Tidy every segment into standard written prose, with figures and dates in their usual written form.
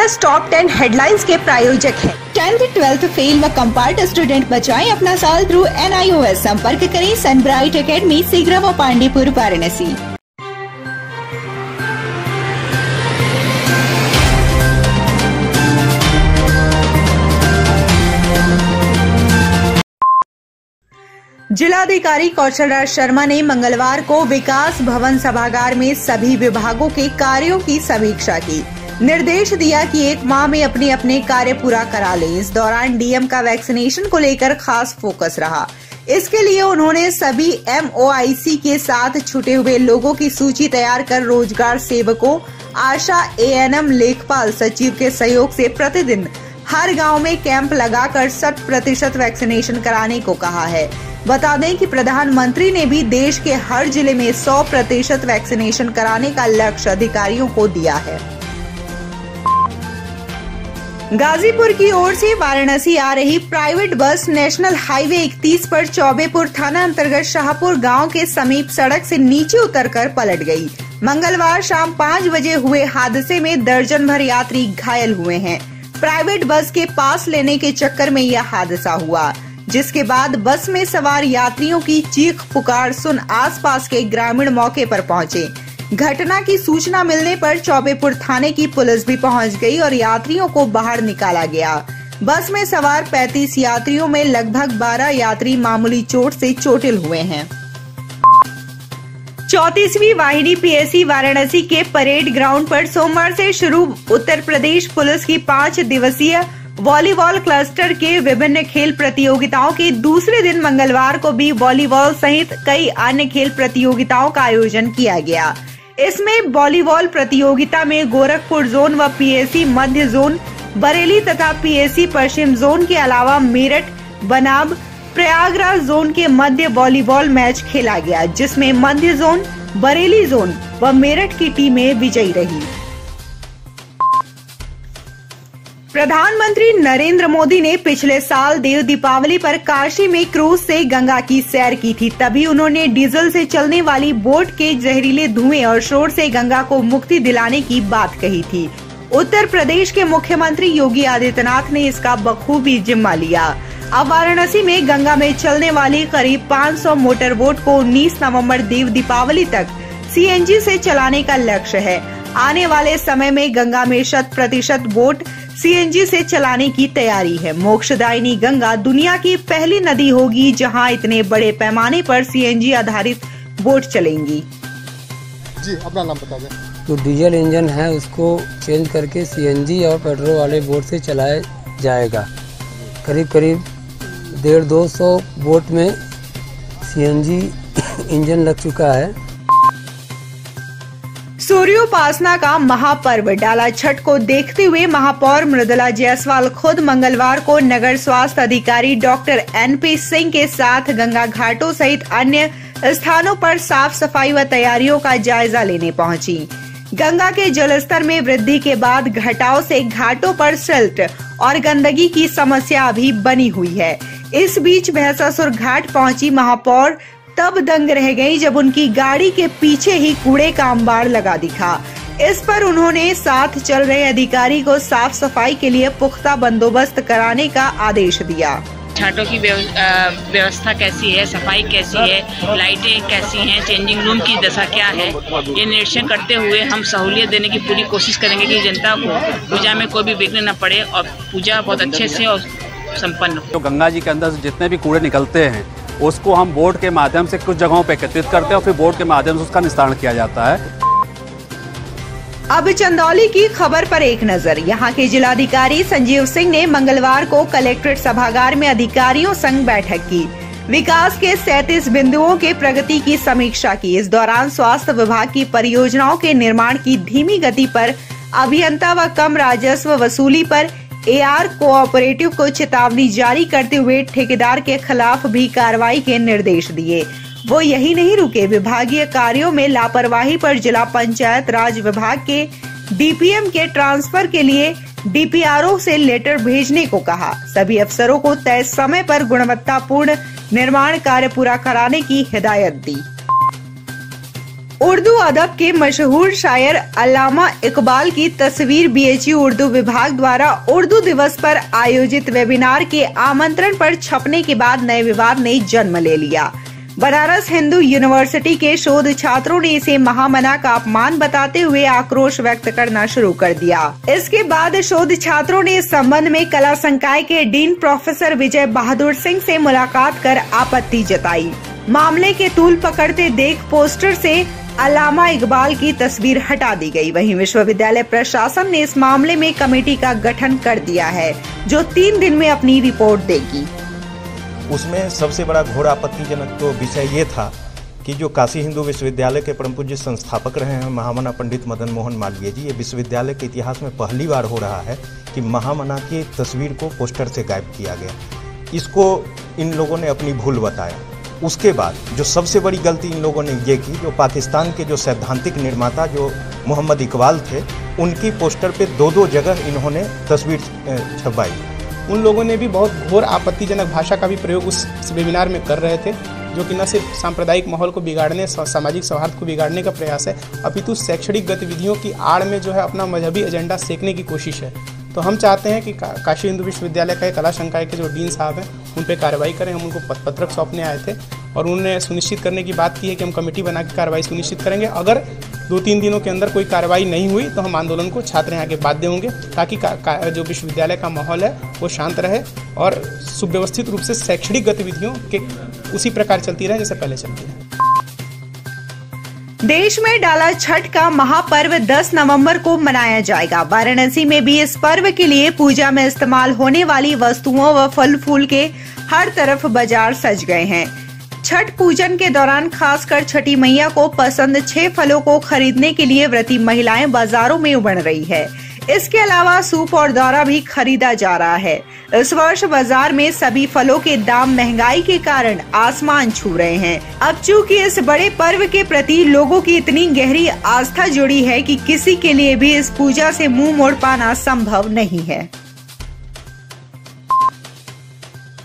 Plus top 10 headlines के प्रायोजक हैं। 10th 12th फेल व कंपार्ट स्टूडेंट बचाएं अपना साल थ्रू NIOS। संपर्क करें सनब्राइट एकेडमी, सीगरा व पांडेपुर, वाराणसी। जिलाधिकारी कौशल राज शर्मा ने मंगलवार को विकास भवन सभागार में सभी विभागों के कार्यों की समीक्षा की। निर्देश दिया कि 1 माह में अपने अपने कार्य पूरा करा लें। इस दौरान डीएम का वैक्सीनेशन को लेकर खास फोकस रहा। इसके लिए उन्होंने सभी MOIC के साथ छूटे हुए लोगों की सूची तैयार कर रोजगार सेवकों, आशा, ANM, लेखपाल, सचिव के सहयोग से प्रतिदिन हर गांव में कैंप लगाकर 100% वैक्सीनेशन कराने को कहा है। बता दें कि प्रधानमंत्री ने भी देश के हर जिले में 100% वैक्सीनेशन कराने का लक्ष्य अधिकारियों को दिया है। गाजीपुर की ओर से वाराणसी आ रही प्राइवेट बस नेशनल हाईवे 31 पर चौबेपुर थाना अंतर्गत शाहपुर गांव के समीप सड़क से नीचे उतरकर पलट गई। मंगलवार शाम 5 बजे हुए हादसे में दर्जन भर यात्री घायल हुए हैं। प्राइवेट बस के पास लेने के चक्कर में यह हादसा हुआ, जिसके बाद बस में सवार यात्रियों की चीख पुकार सुन आसपास के ग्रामीण मौके पर पहुंचे। घटना की सूचना मिलने पर चौबेपुर थाने की पुलिस भी पहुंच गई और यात्रियों को बाहर निकाला गया। बस में सवार 35 यात्रियों में लगभग 12 यात्री मामूली चोट से चोटिल हुए हैं। 34वीं वाहिनी PSC वाराणसी के परेड ग्राउंड पर सोमवार से शुरू उत्तर प्रदेश पुलिस की 5 दिवसीय वॉलीबॉल क्लस्टर के विभिन्न खेल प्रतियोगिताओं के दूसरे दिन मंगलवार को भी वॉलीबॉल सहित कई अन्य खेल प्रतियोगिताओं का आयोजन किया गया। इसमें वॉलीबॉल प्रतियोगिता में गोरखपुर जोन व PSC मध्य जोन, बरेली तथा PSC पश्चिम जोन के अलावा मेरठ, बनाब, प्रयागराज जोन के मध्य वॉलीबॉल मैच खेला गया, जिसमें मध्य जोन, बरेली जोन व मेरठ की टीमें विजयी रही। प्रधानमंत्री नरेंद्र मोदी ने पिछले साल देव दीपावली पर काशी में क्रूज से गंगा की सैर की थी। तभी उन्होंने डीजल से चलने वाली बोट के जहरीले धुएं और शोर से गंगा को मुक्ति दिलाने की बात कही थी। उत्तर प्रदेश के मुख्यमंत्री योगी आदित्यनाथ ने इसका बखूबी जिम्मा लिया। अब वाराणसी में गंगा में चलने वाली करीब 500 मोटर बोट को 19 नवंबर देव दीपावली तक CNG से चलाने का लक्ष्य है। आने वाले समय में गंगा में 100% बोट CNG से चलाने की तैयारी है। मोक्षदायिनी गंगा दुनिया की पहली नदी होगी जहां इतने बड़े पैमाने पर CNG आधारित बोट चलेंगी। जी, अपना नाम बता दें। जो डीजल इंजन है उसको चेंज करके CNG और पेट्रोल वाले बोट से चलाया जाएगा। करीब 150-200 बोट में CNG इंजन लग चुका है। सूर्योपासना का महापर्व डाला छठ को देखते हुए महापौर मृदुला जायसवाल खुद मंगलवार को नगर स्वास्थ्य अधिकारी डॉक्टर NP सिंह के साथ गंगा घाटों सहित अन्य स्थानों पर साफ सफाई व तैयारियों का जायजा लेने पहुंची। गंगा के जलस्तर में वृद्धि के बाद घटाव से घाटों पर सिल्ट और गंदगी की समस्या अभी बनी हुई है। इस बीच भैंसासुर घाट पहुंची महापौर तब दंग रह गई जब उनकी गाड़ी के पीछे ही कूड़े का अंबार लगा दिखा। इस पर उन्होंने साथ चल रहे अधिकारी को साफ सफाई के लिए पुख्ता बंदोबस्त कराने का आदेश दिया। घाटों की व्यवस्था कैसी है, सफाई कैसी है, लाइटें कैसी हैं, चेंजिंग रूम की दशा क्या है, ये निरीक्षण करते हुए हम सहूलियत देने की पूरी कोशिश करेंगे कि जनता को पूजा में कोई भी विघ्न न पड़े और पूजा बहुत अच्छे से और संपन्न हो। तो गंगा जी के अंदर से जितने भी कूड़े निकलते हैं उसको हम बोर्ड के माध्यम से कुछ जगहों पे एकत्रित करते हैं और फिर बोर्ड के माध्यम से उसका निस्तारण किया जाता है। अब चंदौली की खबर पर एक नजर। यहाँ के जिलाधिकारी संजीव सिंह ने मंगलवार को कलेक्ट्रेट सभागार में अधिकारियों संग बैठक की। विकास के 37 बिंदुओं के प्रगति की समीक्षा की। इस दौरान स्वास्थ्य विभाग की परियोजनाओं के निर्माण की धीमी गति पर, अभियंता व कम राजस्व वसूली पर AR कोऑपरेटिव को चेतावनी जारी करते हुए ठेकेदार के खिलाफ भी कार्रवाई के निर्देश दिए। वो यही नहीं रुके, विभागीय कार्यों में लापरवाही पर जिला पंचायत राज विभाग के DPM के ट्रांसफर के लिए DPRO से लेटर भेजने को कहा। सभी अफसरों को तय समय पर गुणवत्तापूर्ण निर्माण कार्य पूरा कराने की हिदायत दी। उर्दू अदब के मशहूर शायर अल्लामा इकबाल की तस्वीर बीएचयू उर्दू विभाग द्वारा उर्दू दिवस पर आयोजित वेबिनार के आमंत्रण पर छपने के बाद नए विवाद ने जन्म ले लिया। बनारस हिंदू यूनिवर्सिटी के शोध छात्रों ने इसे महामना का अपमान बताते हुए आक्रोश व्यक्त करना शुरू कर दिया। इसके बाद शोध छात्रों ने इस संबंध में कला संकाय के डीन प्रोफेसर विजय बहादुर सिंह से मुलाकात कर आपत्ति जताई। मामले के तूल पकड़ते देख पोस्टर से अल्लामा इकबाल की तस्वीर हटा दी गई। वहीं विश्वविद्यालय प्रशासन ने इस मामले में कमेटी का गठन कर दिया है, जो 3 दिन में अपनी रिपोर्ट देगी। उसमें सबसे बड़ा घोर आपत्तिजनक तो विषय ये था कि जो काशी हिंदू विश्वविद्यालय के परम पूज्य संस्थापक रहे हैं महामना पंडित मदन मोहन मालवीय जी, ये विश्वविद्यालय के इतिहास में पहली बार हो रहा है कि महामना की तस्वीर को पोस्टर से गायब किया गया। इसको इन लोगों ने अपनी भूल बताया। उसके बाद जो सबसे बड़ी गलती इन लोगों ने ये की, जो पाकिस्तान के जो सैद्धांतिक निर्माता जो मोहम्मद इकबाल थे, उनकी पोस्टर पे 2-2 जगह इन्होंने तस्वीर छपवाई। उन लोगों ने भी बहुत घोर आपत्तिजनक भाषा का भी प्रयोग उस वेबिनार में कर रहे थे, जो कि न सिर्फ सांप्रदायिक माहौल को बिगाड़ने, सामाजिक सौहार्द को बिगाड़ने का प्रयास है, अपितु शैक्षणिक गतिविधियों की आड़ में जो है अपना मजहबी एजेंडा सेकने की कोशिश है। तो हम चाहते हैं कि काशी हिंदू विश्वविद्यालय का कला संकाय के जो डीन साहब हैं उन पर कार्रवाई करें। हम उनको पत्रक सौंपने आए थे और उन्होंने सुनिश्चित करने की बात की है कि हम कमेटी बना के कार्रवाई सुनिश्चित करेंगे। अगर 2-3 दिनों के अंदर कोई कार्रवाई नहीं हुई तो हम आंदोलन को छात्र यहाँ के बाध्य होंगे, ताकि जो विश्वविद्यालय का माहौल है वो शांत रहे और सुव्यवस्थित रूप से शैक्षणिक गतिविधियों के उसी प्रकार चलती रहे जैसे पहले चलती है। देश में डाला छठ का महापर्व 10 नवंबर को मनाया जाएगा। वाराणसी में भी इस पर्व के लिए पूजा में इस्तेमाल होने वाली वस्तुओं व फल फूल के हर तरफ बाजार सज गए हैं। छठ पूजन के दौरान खासकर छठी मैया को पसंद 6 फलों को खरीदने के लिए व्रती महिलाएं बाजारों में उमड़ रही है। इसके अलावा सूप और दौरा भी खरीदा जा रहा है। इस वर्ष बाजार में सभी फलों के दाम महंगाई के कारण आसमान छू रहे हैं। अब चूंकि इस बड़े पर्व के प्रति लोगों की इतनी गहरी आस्था जुड़ी है कि किसी के लिए भी इस पूजा से मुंह मोड़ पाना संभव नहीं है।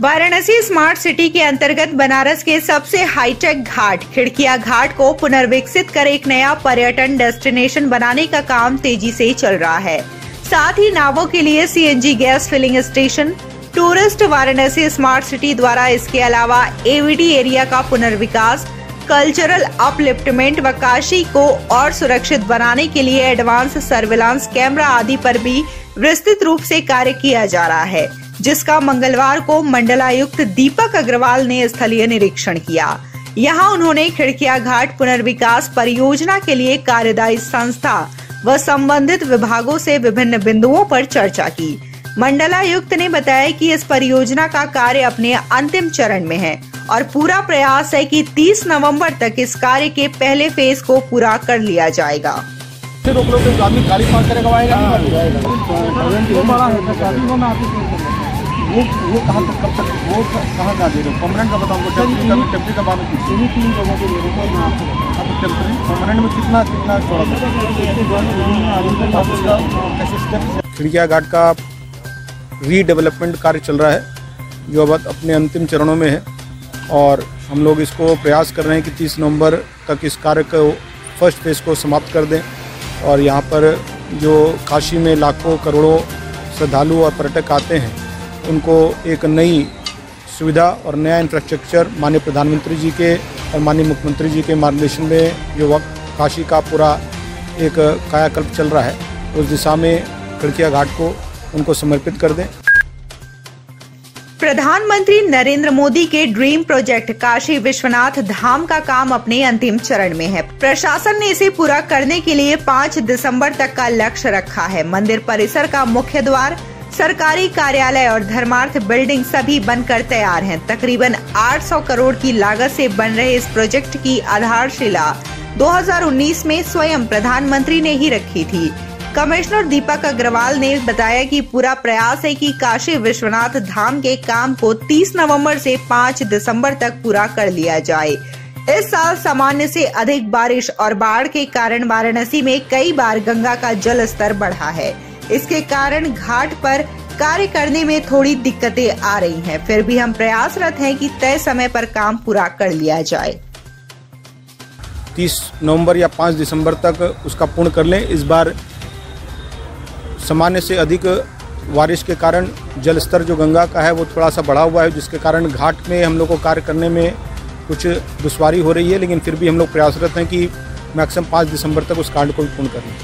वाराणसी स्मार्ट सिटी के अंतर्गत बनारस के सबसे हाईटेक घाट खिड़किया घाट को पुनर्विकसित कर एक नया पर्यटन डेस्टिनेशन बनाने का काम तेजी से चल रहा है। साथ ही नावों के लिए CNG gas filling station, tourist Varanasi smart city द्वारा इसके अलावा एवीडी एरिया का पुनर्विकास, कल्चरल अपलिफ्टमेंट व काशी को और सुरक्षित बनाने के लिए एडवांस सर्विलांस कैमरा आदि पर भी विस्तृत रूप से कार्य किया जा रहा है, जिसका मंगलवार को मंडलायुक्त दीपक अग्रवाल ने स्थलीय निरीक्षण किया। यहां उन्होंने खिड़किया घाट पुनर्विकास परियोजना के लिए कार्यदायी संस्था व संबंधित विभागों से विभिन्न बिंदुओं पर चर्चा की। मंडलायुक्त ने बताया कि इस परियोजना का कार्य अपने अंतिम चरण में है और पूरा प्रयास है कि 30 नवंबर तक इस कार्य के पहले फेज को पूरा कर लिया जाएगा। आदमी गाड़ी पार्क करेगा वो कहाँ तक कब तक वो कहाँ का दे रहे हो? परमानेंट का बताऊँ, टेम्परी का बात तीन लोगों के लिए परमानेंट में कितना चौड़ा? खिड़किया घाट का रीडेवलपमेंट कार्य चल रहा है, जो अब अपने अंतिम चरणों में है और हम लोग इसको प्रयास कर रहे हैं कि 30 नवंबर तक इस कार्य को फर्स्ट फेज को समाप्त कर दें और यहाँ पर जो काशी में लाखों करोड़ों श्रद्धालु और पर्यटक आते हैं उनको एक नई सुविधा और नया इंफ्रास्ट्रक्चर माननीय प्रधानमंत्री जी के और माननीय मुख्यमंत्री जी के मार्गदर्शन में जो वक्त काशी का पूरा एक कायाकल्प चल रहा है, उस दिशा में खिड़किया घाट को उनको समर्पित कर दें। प्रधानमंत्री नरेंद्र मोदी के ड्रीम प्रोजेक्ट काशी विश्वनाथ धाम का काम अपने अंतिम चरण में है। प्रशासन ने इसे पूरा करने के लिए 5 दिसंबर तक का लक्ष्य रखा है। मंदिर परिसर का मुख्य द्वार, सरकारी कार्यालय और धर्मार्थ बिल्डिंग सभी बनकर तैयार हैं। तकरीबन 800 करोड़ की लागत से बन रहे इस प्रोजेक्ट की आधारशिला 2019 में स्वयं प्रधानमंत्री ने ही रखी थी। कमिश्नर दीपक अग्रवाल ने बताया कि पूरा प्रयास है कि काशी विश्वनाथ धाम के काम को 30 नवंबर से 5 दिसंबर तक पूरा कर लिया जाए। इस साल सामान्य से अधिक बारिश और बाढ़ के कारण वाराणसी में कई बार गंगा का जल स्तर बढ़ा है। इसके कारण घाट पर कार्य करने में थोड़ी दिक्कतें आ रही हैं। फिर भी हम प्रयासरत हैं कि तय समय पर काम पूरा कर लिया जाए। 30 नवंबर या 5 दिसंबर तक उसका पूर्ण कर लें। इस बार सामान्य से अधिक बारिश के कारण जल स्तर जो गंगा का है वो थोड़ा सा बढ़ा हुआ है, जिसके कारण घाट में हम लोग को कार्य करने में कुछ दुश्वारी हो रही है, लेकिन फिर भी हम लोग प्रयासरत हैं कि मैक्सिमम 5 दिसंबर तक उस कार्य को भी पूर्ण कर लें।